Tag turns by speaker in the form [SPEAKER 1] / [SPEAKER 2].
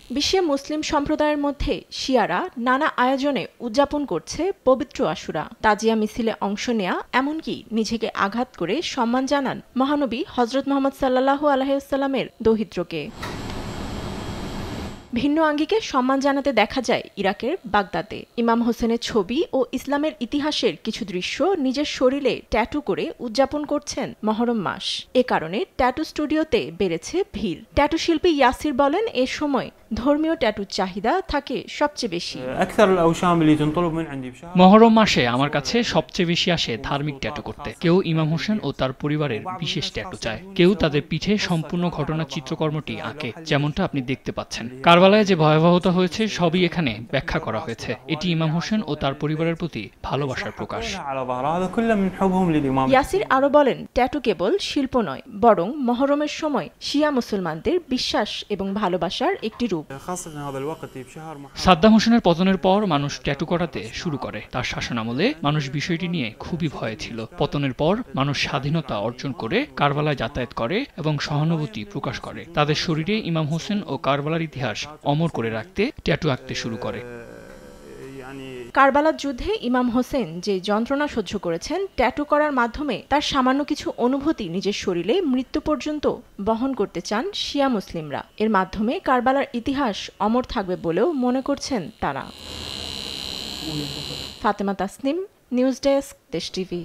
[SPEAKER 1] বিশ্বে মুসলিম সম্প্রদায়ের মধ্যে শিয়ারা নানা আয়োজনে উদযাপন করছে পবিত্র আশুরা। তাজিয়া মিছিলে অংশ নেয়া, এমনকি নিজেকে আঘাত করে সম্মান জানান মহানবী হযরত মুহাম্মদ সাল্লাল্লাহু আলাইহি ওয়াসাল্লামের দৌহিত্রকে। ভিন্ন আঙ্গিকে সম্মান জানাতে দেখা যায় ইরাকের বাগদাদে। ইমাম হোসেনের ছবি ও ইসলামের ইতিহাসের কিছু দৃশ্য নিজের শরীরে ট্যাটু করে উদযাপন করছেন মহরম মাস। এ কারণে ট্যাটু স্টুডিওতে বেড়েছে ভিড়। ট্যাটু শিল্পী ইয়াসির বলেন, এ সময় ধর্মীয় ট্যাটুর চাহিদা থাকে সবচেয়ে বেশি।
[SPEAKER 2] মহরম মাসে আমার কাছে সবচেয়ে বেশি আসে ধার্মিক ট্যাটু করতে। কেউ ইমাম হোসেন ও তার পরিবারের বিশেষ ট্যাটু চায়, কেউ তাদের পিঠে সম্পূর্ণ ঘটনার চিত্রকর্মটি আঁকে, যেমনটা আপনি দেখতে পাচ্ছেন। কারবালায় যে ভয়াবহতা হয়েছে সবই এখানে ব্যাখ্যা করা হয়েছে। এটি ইমাম হোসেন ও তার পরিবারের প্রতি ভালোবাসার প্রকাশ।
[SPEAKER 1] ইয়াসির আরো বলেন, ট্যাটু কেবল শিল্প নয়, বরং মহরমের সময় শিয়া মুসলমানদের বিশ্বাস এবং ভালোবাসার একটি রূপ।
[SPEAKER 2] সাদ্দাম হোসেনের পতনের পর মানুষ ট্যাটু করাতে শুরু করে। তার শাসনামলে মানুষ বিষয়টি নিয়ে খুবই ভয়ে ছিল। পতনের পর মানুষ স্বাধীনতা অর্জন করে কারবালায় যাতায়াত করে এবং সহানুভূতি প্রকাশ করে। তাদের শরীরে ইমাম হোসেন ও কারবালার ইতিহাস অমর করে রাখতে ট্যাটু আঁকতে শুরু করে।
[SPEAKER 1] কারবালার যুদ্ধে ইমাম হোসেন যে যন্ত্রণা সহ্য করেছেন, ট্যাটু করার মাধ্যমে তার সামান্য কিছু অনুভূতি নিজের শরীরে মৃত্যু পর্যন্ত বহন করতে চান শিয়া মুসলিমরা। এর মাধ্যমে কারবালার ইতিহাস অমর থাকবে বলেও মনে করছেন তারা। ফাতেমা তাসনিম, নিউজ ডেস্ক, দেশ টিভি।